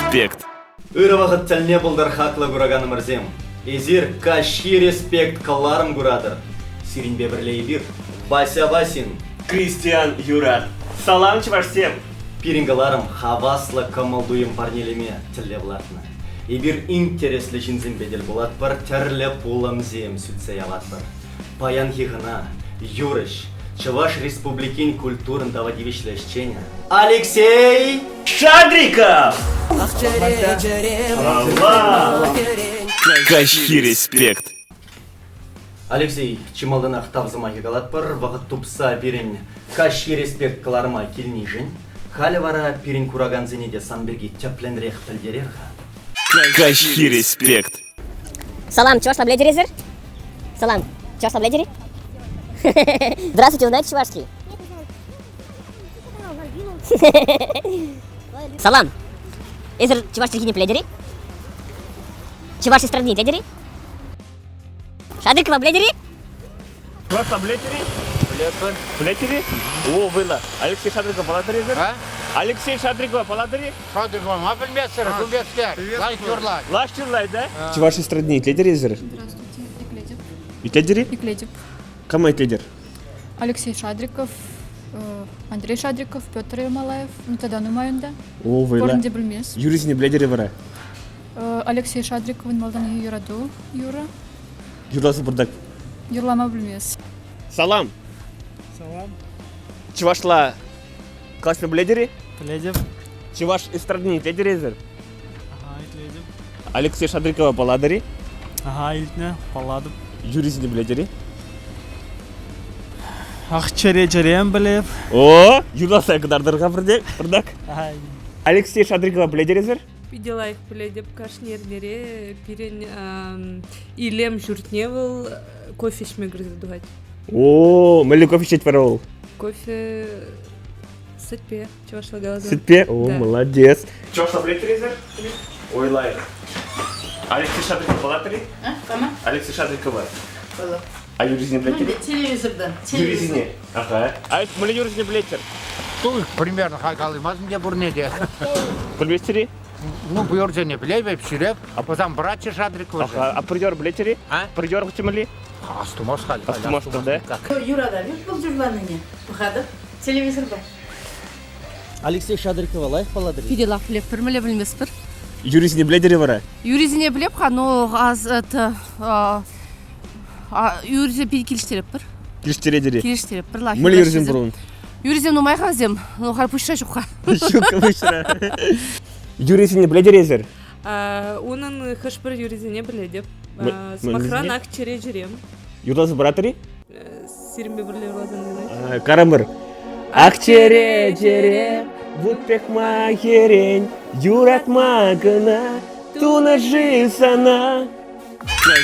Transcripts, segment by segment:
респект. Өр вақыт тіліне бұлдар хақлы күрағаны мұрзем. Езір каши респект қыларым күрадыр. Сиринбе бірлей бір. Вася Васин. Кристиан Юрат. Салам чевашсем. Пирингаларым хаваслы кымылдуым парнелеме тілі бұлатына. Ебір интереслі жінзім бедел бұлат бір тәрлі пулым зем сүтсей алат бір. Паян хиғына, Юрыш, Чуваш республикин культурындава девишлешченя. Алексей Шадриков! Каши респект. Алексей, чималданақ тавзымаки галат бір, вақыт тупса берен каши респект кыларма келіне жын. Халі вара перен кураган зенеде санберге тепленрек тілдерерға. Каши респект. Салам, чуваш лабледерезер? Салам, чуваш лабледери? Здравствуйте, вы знаете чувашский? Салам, эзер чувашский не пледери? Чувашский страны пледери? Шадрикова пледери? Чуваш таблетери? Плетери? О, было. Алексей Шадриков паладари? Алексей Шадриков паладари? Шадриков, ма білмесір, күлбестер, лайктюрлай. Лаштюрлай, да? Чуваши страны лидеризер? Здравствуйте, Икледип. Итледери? Икледип. Кому лидер? Алексей Шадриков, Андрей Шадриков, Петр Ямалаев, тогда нумайында. О, вейла. Корнде білмес. Юрисini бледери вара. Алексей Шадриков, малдан юраду, Юра. Юрласы бұрдак. Юрлама білмес. Салам. Салам. Чувашла классный бледери? Пледев. Чуваш из страны лидеризер? Ага, итледев. Алексей Шадрикова паладари? Ага, илтне, паладып. Юрисini бледери? Ақчере жерем білеп. О, юрласы кыдардырға бұрдак. Ай. Алексей Шадрикова бледеризер? Виделайық біледіп кашнернере пирен илем жүртневыл кофе ішмегірді дұғайд. О, мүлі кофе шет бара ол? Кофе сытпе, чувашла голодал. Сытпе? О, Да. молодец. Чуваш таблетеризер? Ойлайық. Алексей Шадриков паладари? Кама? Алексей Шадрикова. Пала. А Юрисini блетери? Телевизордан. Юрисini. Ага. А это мүлі Юрисini блетер? Туй, примерно, қайқалымазын де бұрнеде. Білбестери? Ну, бұйыр және білейбе, пішіреп, а потом братчы Шадриков. Аха, а придер блетери? А? Придер хүтімілі? Астумас қали. Астумас да? Юрада, бұл жүрланыне. Бұқады. Телевизорда. Алексей Шадрикова лайық паладыр. Виделайық білеп бір мүлі білмес бір. Юрисini бледери вара? Юризіне білеп қа, но аз это... Юризе пейді келіштереп бір. Келіштередері? Келіштереп бір лайық. Мүлі юризин бұрын? Юризем нумай қаздем, но қар пұшша жұққа. Шука вышра. Юрисini бледерезер? Оның қыш бір юризіне біледіп. Смақран ақчере жүрем. Юрласы братари? Сирімбе бірлер оладың. Карамыр. Акчере жере, вутпек махерень, юратма гына, туна жисана.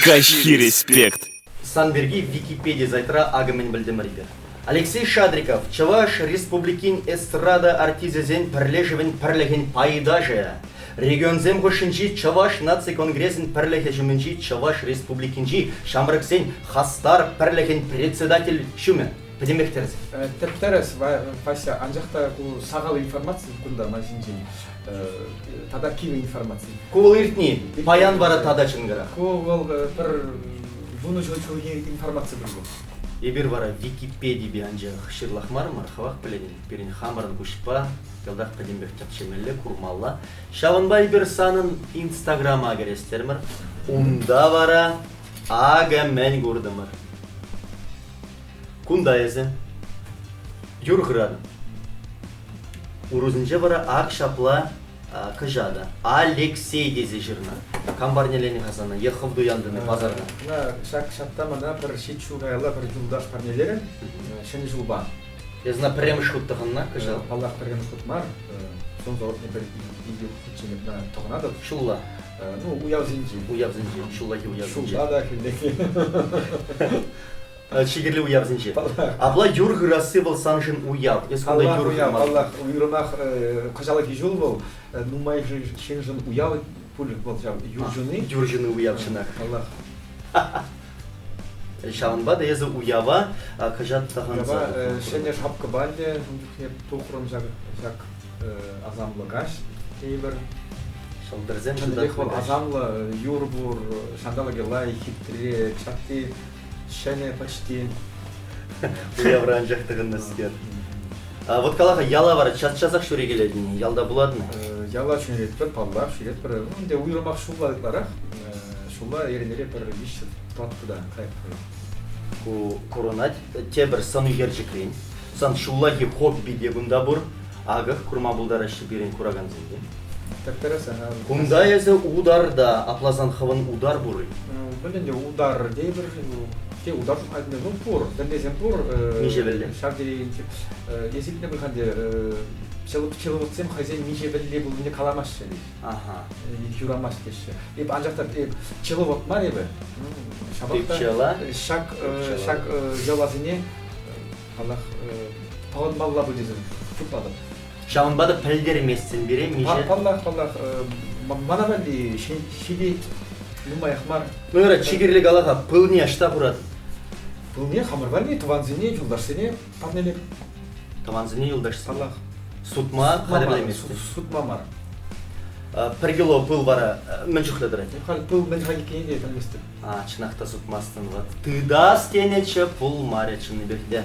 Каши респект. Санберги Википедия зайтра агымен білдімірбер. Алексей Шадриков, Чуваш республикин эстрада артизезен пірлежівін пірлеген пайдажы. Регионзем қошынжи Чуваш наци конгрессин пірлегежімінжи Чуваш республикинжи шамрыксен хастар пірлеген председатель шумен. Підемектеріз. Тептерес, Вася, анжақта сағал информация күнда мазинжи. Тада киві информация. Кул иртни, паян бара тада чынгара. Кул бір бұны жолчылығы информация білген. Ебір бара Википедия бе анжақ шырлақмар мархавақ біледен. Берін хамырын күшпа, елдақ підембек тапшемелі күрмалла. Шавынбай бір санын инстаграма керестермір. Унда бара ага мен көрдімір. Кунда езі? Юрғырады. Урузынжа бара ақ шапла кыжада. Алексей дезі жырна. Камбарнелені қазана, ехывду яндыны базарна. Шак шаптамада бір шет шуғайла бір жылдаш парнелері, шені жылба. Езна прем шуттығынна кыжал. Аллах берген шутмар, сон зауытны бір үйде күтченіп тұғынады. Шулла. Ну, уяв зинжи. Уяв зинжи, шуллаки уяв зинжи. Шулла да күндеке. Шигерлі уяв зинжи. Абла юрғырасы бұл санжын уяв. Аллах уяв, Аллах уйрынақ қажалыки жол бол. Нумай шенжін уяв пуль бол жау. Юржыны. Юржыны уяв шынақ. Аллах. Шаванба да езі уява қажат тағанза. Уява шене шапқы балде, тұқырым жақ азамлы қаш. Кейбір Шалдырзем Шандалех бол азамлы, юрбур, шандалаге лай, хитре, чатти, шене почти. Уявран жақтығын өскер. Вот қалаға яла бар, чат-чазақ шөре келедін, ялда болады ма? Яла шүрет бір, паллақ шүрет бір. Онде уйырмақ шулладықларақ, шулла еренере бір вишет туатты да, қайып. Коронат, те бір сан үйер жекрен, сан шуллаги хобби дегунда бұр, ағық күрма бұлдара шиберен күраган зенген. Кунда езі ударда, аплазан хаван удар бұры. Білінде удар дей бір, те удар айдында ну пор, дәмдесен пор. Меже білді. Шарды есетіне білгенде человатсем хазен меже білді бұл міне каламашы дейді. Аха. Юрамаш деші. Еп анжақта человат мар ебі. Шабақта шак жолазыне Аллах пағын балла бұл дезім. Тұтпады. Шамынбады пәлдер еместен бере, меже? Паллах, мана бәлді шеде нумай ақмар. Мөрі, чигерлік алаға пылне ашта құрады? Пылне қамыр бар не, туванзыне, юлдарсыне, партнелеп. Туванзыне, юлдарсыне? Паллах. Сутма, қады білеместі? Сутма мар. Бір кило пыл бара, мен жүқті дұрайды? Пыл мен қалекене де білместі. Чынақта сутмастын ват. Тыда стенече пыл маре чыны бекде.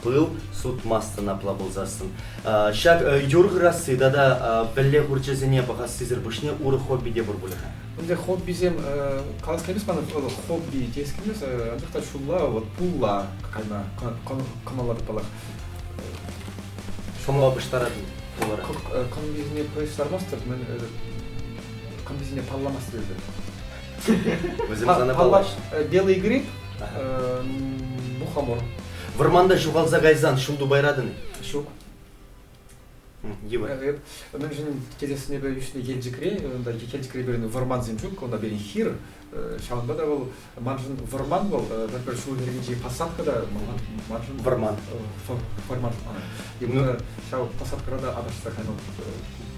Пыл сутмастын апла болзасын. Шак юрғырасы да біле құрчезіне баға сізір бұшне уры хобби де бұр бұлыға. Онде хоббизем қаласкемес маны хобби тескемес, андықта шулла, пулла қайма қамалады палақ. Шомға бұштарадың бұлары? Комбизіне пойсармастыр, мен комбизіне палламастыр еді. Өзім заны паллашын? Белый гриб, мухамор. Вырманда жуғалза гайзан шулду байрадын? Шук. Ебір? Мен жын кезесіне бәрі үшіне елжікіре, онда елжікіре берін вырман зен жүк, онда берін хир. Шауында да бұл, манжын вырман бұл, бір шуы бергенше посадкада, манжын вырман. Вырман. Ебі шау посадкада адашса қайнал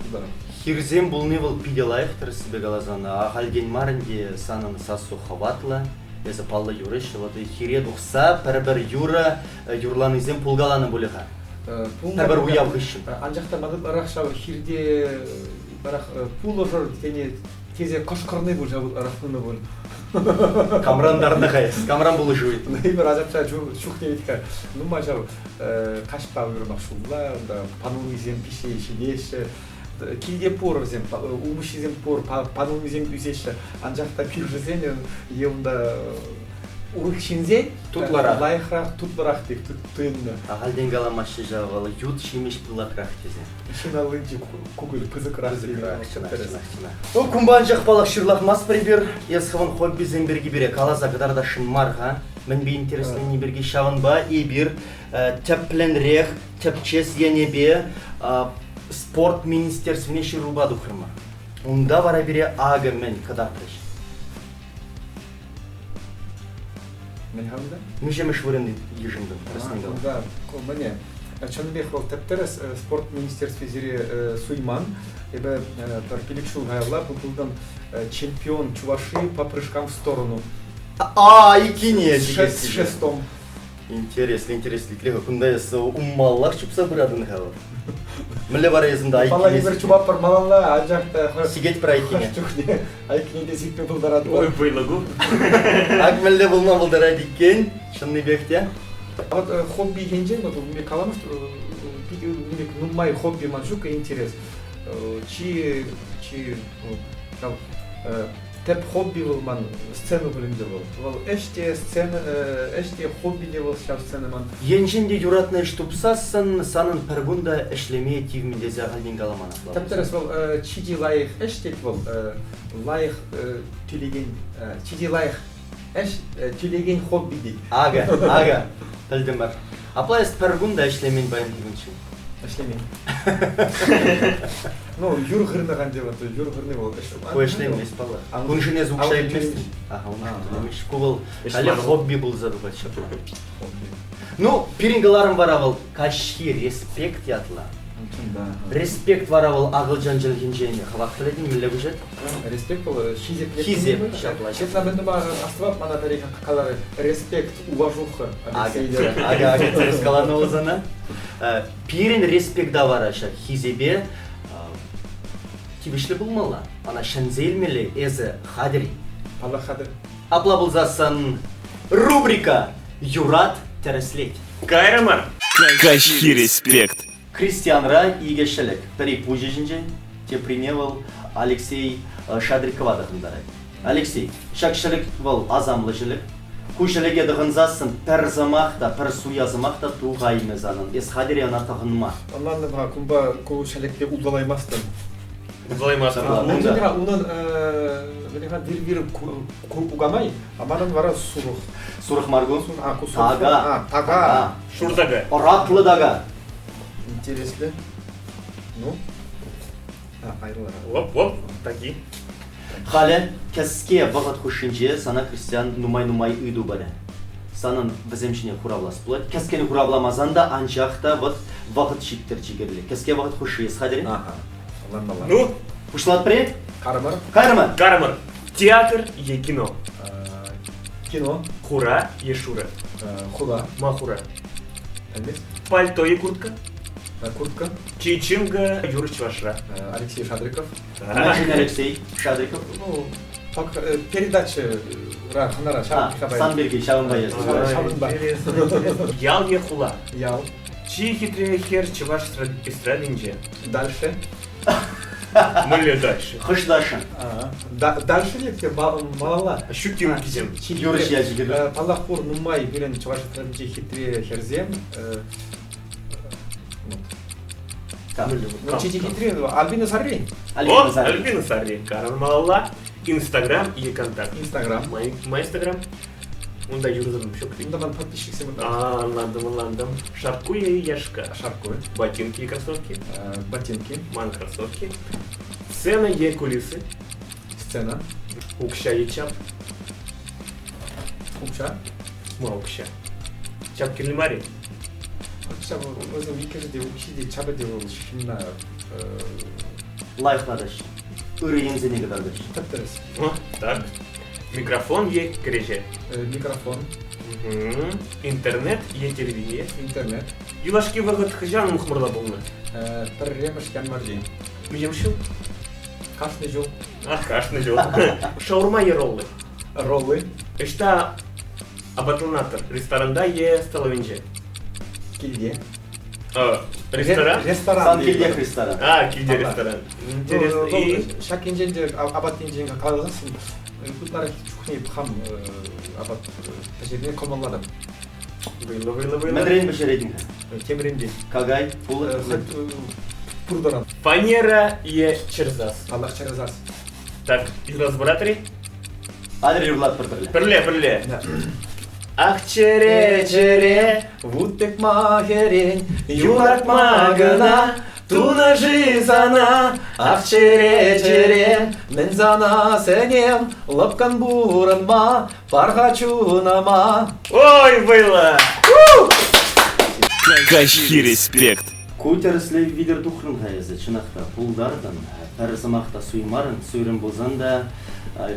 құдары. Хирзем бұл не бұл пиделайық тұрысы бегалазаны, ағалген марынде санын сасу хаватлы, езі палды юры шылады, хире дұқса, пәрбір юры, юрланызем пулгаланы бұлыға. Пәрбір уяв ғышын. Анжақта мадыларақ шау хирде барақ пулы жыр тезе қошқырны бұл жау арақныны бұл. Камрандарына қайыз, камран бұлы жует. Бір азапша шуқ деветіка. Нұма жау қашпа өрімақ шулла, пануызем пише шедеші. Килде пор зем, умыши зем пор, пануны зем үзеші. Анжақта пир жызен, еунда урық шинзе, лайықрақ, тұтлырақ дек, тұйынды. Ағалден галамашы жағалы, ют шимеш пылақрақ тезе. Шиналы дек, күгіл, пызықрақ дейін. Күмбан жақпалық шырлақ мас прибер, есхывын хобби земберге бере, қалаза қыдарда шынмарға. Мен бе интересный не берге шавын ба, ебір, тәпленрех, тәпчес енебе, спорт министерствіне шырылба дұқырма. Онда бара бере ағы мен қыдақтыш. Мен хамда? Меже мешвырынды ежімді. Да, міне. Чанбек бол тәптерес спорт министерстве зере Суйман. Ебе пілік шул ғайла, бұлдан чемпион Чуваши по прыжкам в сторону. Икине! С шестом. Интересно. Клеға, күнда есі уммаллақ чупса бұрадың ғалар. Мүлі бар езімді айкине. Бала ебір чубап бар малалла, ажақта... Сигет бір айкине. Айкине де сикпе бұлдарады. Ой, бұйлагу. Ак мүлі бұлма бұлдарады екен, шынны бекте. Хобби генжен, мне каламыз, нумай хобби манжука интерес. Чи тәп хобби был ман сцену білімді был. Ол әште сцена, әште хобби де был шав сцена ман. Енжінде юратны штупсасын, санын пәргунда әшлемей тивмінде зәғалден галаман аплау. Тәптерес ол чиди лайық әштет бол, лайық түлеген, чиди лайық әш түлеген хобби дейд. Ага, білдім бар. Апла әст пәргунда әшлемен байын дегеншін. Әшлемен. Ну, юр ғырнаған деп атты, юр ғырны бол. Ой, әшлем емес бала. Күншіне звукша елместің. Ага, ұншын. Кубыл, әлі хобби бұл задуға шапы. Ну, пирингаларым бара бол, кашки респект ятла. Респект бара бол, ағылжан жылгенжейіне. Қалақтыр едін, мүлі бұжет? Респект бол, хизеп. Хизеп, шапла. Честно, бенді ба астывап, мана тарихын қақалары респект, уважуха. Ага, церескаланы олзана. Пирин респект да бара шак, хизебе. Тибишлі болмала. Ана шанзелмелі эзі хадри. Палла хадыр. Апла болзасын рубрика Юрат тәріслет. Кайрамар. Качки респект. Крестьянра игешелек. Тари пужежинже те приневал Алексей Шадрикова дағындары. Алексей, шакшелек вал азамлыжелек. Кушелеге дағынзасын пір замақта, пір суя замақта туғайны занын. Эс хадри ана тағынма. Ondan da kumba kolu şelekte udalaymasın. Uzalaymazsın. Onun bir ugamay, amanın vara suruk. Сурық маргу? Тага. Тага. Шурдага. Оратлы дага. Интересно. Ну? Ayrılar. Оп, таки. Халі, кәске бағыт құшынже сана христиан нумай үйду бәрі. Санын біземшіне құравлас болады. Кәскені құравламазанда анжақта вақыт шиктір жігерлі. Кәске вақыт құшы ес қадыры? Ну? Құшылат біре? Карамар. Қайрымы? Карамар. Театр е кино. Кино. Хура е шура. Худа. Махура. Evet. Пальто и куртка. Куртка. Чичинга Юрий Чвашра. Алексей Шадриков. Мәжін Алексей Шадриков. Ну, передача Ханара Шабынбай. Санберге Шабынбай. Шабынбай. Ял е хула. Ял. Чи хитрее хер Чваш эстрадинже. Дальше. Мөле дальше. Хыш дашын. Дальше лекте малала. Щукин гизем. Юрыш я жігері. Паллахпур нумай бірін Чваш эстрадинже хитрее херзем. Чичи хитрее Альбина Сарри. О, Альбина Сарри. Каран Малала. Инстаграм и контакт. Инстаграм. Мой Инстаграм. Онда юрзам шок. Онда мен подписчиксем. Ладно. Шапку и яшка. Шапку. Ботинки и кроссовки. Ботинки. Ман кроссовки. Сцена е кулисы. Сцена. Укша и чап. Укша. Укша. Чап килимари. Укша өзüm bir kere de укшиде чабы деп ол шынна. Лайфтадыш. Үрі ензене кадардыш. Тәптіріс. Так. Микрофон е креже. Микрофон. Интернет е телевидение. Интернет. Юлашки вагат хыжан мухмырла болны. Пірреміш кәнмарди. Миемшил? Кашны жол. Кашны жол. Шаурма е роллы. Роллы. Ишта абатунатор. Ресторанда е столовинже. Кильде. Ресторан? Ресторан. Сан килдек ресторан. Кильде ресторан. Интересно. И шак инженде абат инженге қалғасын. Кутлар чухне хам абат тәжірибе комалладым. Было. Мәдрен бішередін. Темренде. Кагай, пулы. Пурдоран. Фанера е черзас. Аллах черзас. Так, Юрас братри? Адыр юрлат бір-бірлі. Бірле. Ах чере, Вутпек махерен, юратма гына, туна жизана. Ах чере, мен зана сенем, лапкан буранма, пархачунама. Ой, было! Качки респект. Көтеріслі видер дұқрын ғайызы чынақта пұлдардан, әрізімақта суймарын, суйрын болзан да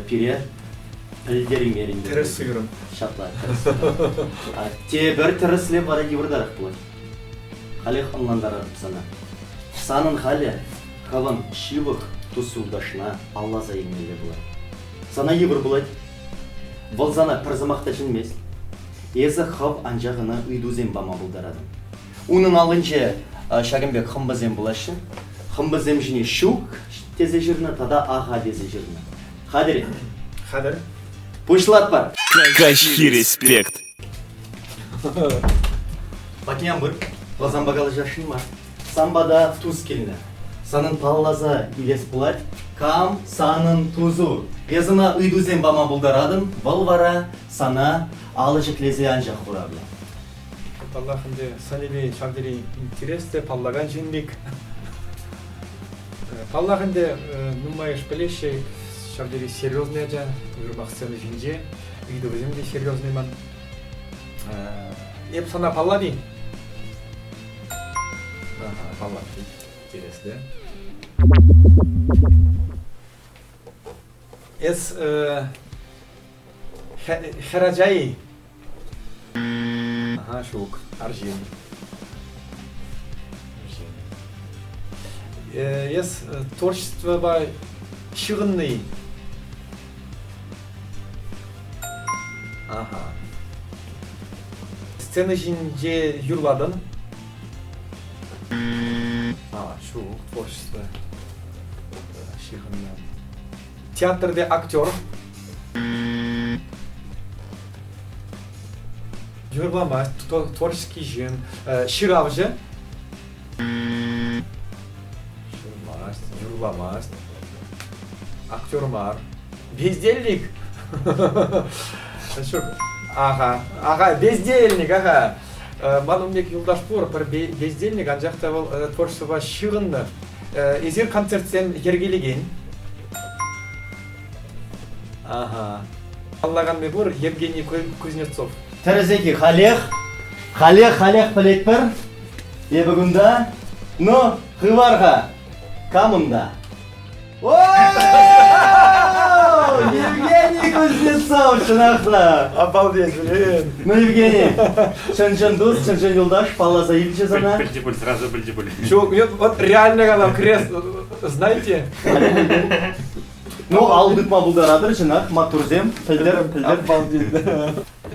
пире пілдерім ерінде. Терес суйрын. Шатла, те бір тіріслі бара евірдарық болады. Қалех анландар арып сана. Санын қалі, қалан шивық тұсылдашына Алла зайымелі болады. Сана евір болады. Болзана пірзімақта жінмес. Езі қап анжағына үйдузен бама бұлдарадым. Унын алынче Шагымбек хымбазем бұлашы. Хымбазем жіне шук тезе жирна, тада аға тезе жирна. Хадыр. Хадыр. Пушлат бар. Качки респект. Батнян бұр. Лазан бағалы жашын ма. Самбада туз келіні. Санын паллаза илес бұлад. Кам санын тузу. Езіна үйдузен бама бұлдарадым. Валвара сана алы жеклезе анжақ құрабы. Аллахынде салеме шагдери интересте паллаган жинбек. Паллагынде нумайыш білеші шагдери серьезный жа, үрмақ сцены жинже, үйді өзімде серьезный ман. Еп сана палла дейін. Палла, интересте. Эс Хераджай. Шук, аржин. Есть творчество шығынный. Ага. Сцена жинже юрладын. Шу, творчество. Шығынный. Театрде актер. Юрламас, творческий жин. Ширавжы. Юрламас. Актермар. Бездельник. Ага, бездельник, ага. Манумбек Юлдашпур бір бездельник, анжақта ол творчество шығынды. Езер концерттен ергелеген. Ага. Аллаған мебур Евгений Кузнецов. Терезеки халех білет бір. Ебігінда, но ғыварға, камында. Евгений Кузнецов, шынақта. Обалдеть, блин. Ну, Евгений, шын дос, шын юлдаш, паласа елче зана. Більдібуль, сразу більдібуль. Вот реально когда крест, знаете? Ну, алдық ма бұлдарадыр, жынақ, матурзем, пілдер. Обалдеть.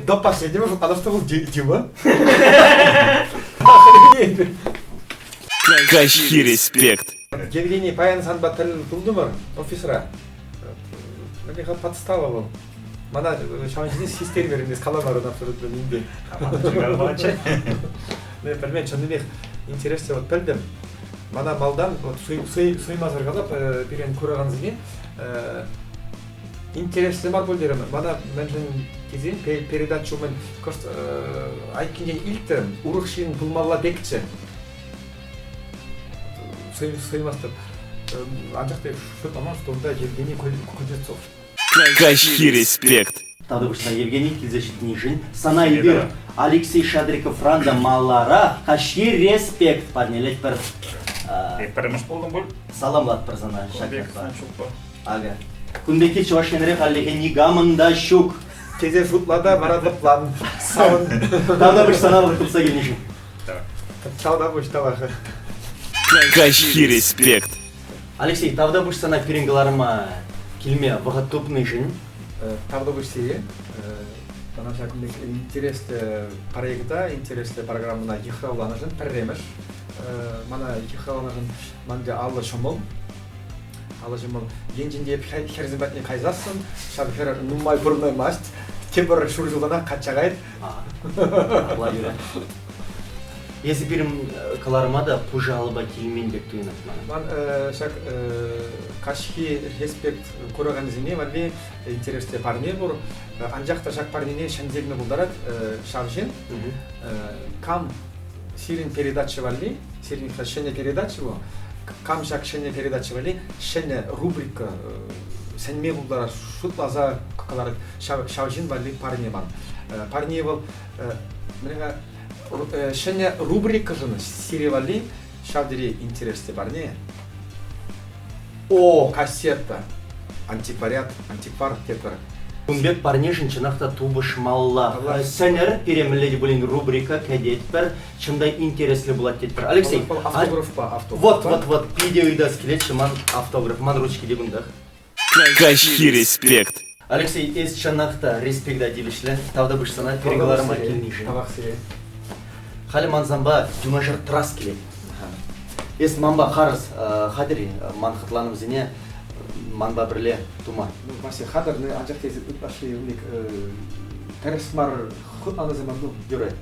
До последнего, потому что был Дима. Качки респект. Евгений Паян Санбатал Тулдумар, офисера. Наверное, подстава был. Мана шанжини системерінде қаламарын абсолютно нинде. Не білмен, шынымен интересте вот білдім. Мана малдан суймазыр қалап, берен көраған зіне, интересте бар бұл дерім. Мана мәнжін кезен передачу мен айткенде илті ұрықшын бұлмалла бекчі. Суймастыр. Анжақтай шөт аман, что онда Евгений Кузнецов. Качки респект. Тады бұшына Евгений Килзешит Нижин, Сана Ибир, Алексей Шадриков, Ранда Малара, качки респект, парнелет бір. Переміш болдың бұл? Саламлат бір зана, шакатла. Ага. Күндеке чувашенрек аллеге нигамында щук. Кезе шутлада барады план. Сауын. Тады бұш сана бұқтылса келнешін. Тауда бұш тавақы. Качки респект. Алексей, тавда бұш сана перенгаларыма келме вағыт топны жын. Тавда бұш сие. Бана шакындек интересті проекта, интересті программына ехрауланы жын пірремеш. Мана ехрауланы жын манде аллы шымыл. Аллы шымыл. Енжінде херзімбәтіне қайзасын. Шабы хер нумай бұрмай маст. Кебір шур жылдана қатшағайд. Алла юра. Если бірім қаларыма да пұжалыба келмен бек түйінат мана. Ман шак кашки респект көраған зіне валли интересте парне бұр. Анжақта шак парнене шандегіні бұлдарат шавжен. Кам сирин передача валли, сирин шене передача бұл. Кам шак шене передача валли, шене рубрика сәнме бұлдарат шут лаза қақаларат шавжен валли парне бан. Парне бұл шене рубрика жыны сериевали шавдери интересте барне. О, кассета. Антиквариат, антиквар тетвар. Күнбек парне жынчынақта тубыш малла. Сәнер переміледі бұлін рубрика кәдет бір, чымдай интереслі бұлат тет бір. Алексей, автограф па, автограф. Вот, видеоида скелет шыман автограф, ман ручки дегундах. Качки респект. Алексей, ес чанақта респекта делішлі, тавда бұш сана перегаларыма келнейші. Халі манзамба дюнажыр трас келет. Ес манба қарыз қадiri ман қытланым зіне манба бірле тума. Масе қадырны анжақ тезі үтбашы үлік тәрісмар құтланы заманду. Юрай,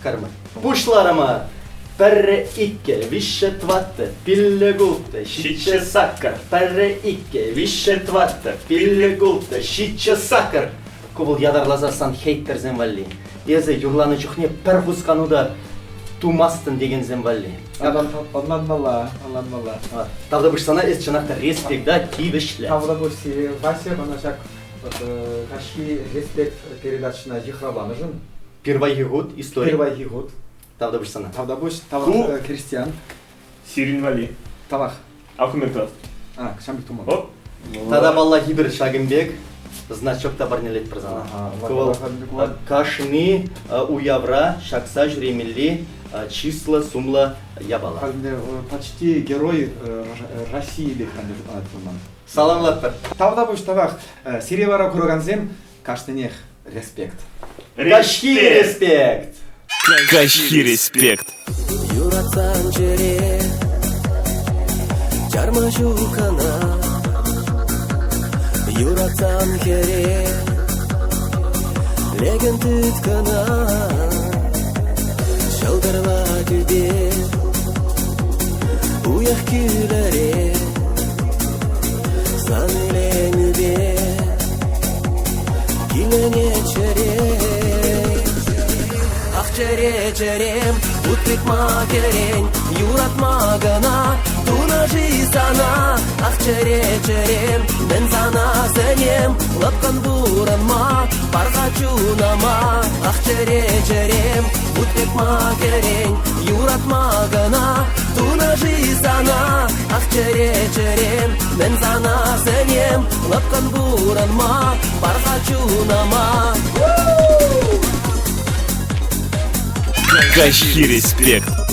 кармай. Пушларыма перре икке, вище тватты, пилле гулты, щитче саккар. Перре икке, вище тватты, пилле гулты, щитче саккар. Кубыл ядарлазарсан хейттер земвалли. Езі юрланы жүхне пір құсқануда тумастын деген земвалли. Алланмалла. Тавда бұш сана ес чынақта респекта тивішлі. Тавда бұш си Вася банашак кашки респект передачына ехрабаны жын. Первый год история. Первый год. Тавда бұш сана. Тавда бұш, тавда Кристиан. Сирин вали. Тавах. Ахмертас. Шамбек туман. Тада балла хибір Шагымбек. Значокта барнелет призана. Кашни уявра шакса жүремелли числа сумла ябала. Почти герой России деп айтылман. Саламлаттар. Тавда буш табак серебара көргөнсем каштенех респект. Кашки респект. Качки респект. Юратсан жере жарма жукана Юратсан хере леген түткана Шылдырла түбе уяк күлере Саныленүбе Килене чере Ах чере черем Утпек макерень Юратма гана Туна жизана Ах чере черем Мен сана сенем Лапкан буранма Парга чунама Ах чере черем Утпек макерень Юратма гана Туна жизана Ах чере черем Мен сана сенем Лапкан буранма Парга чунама Качки респект.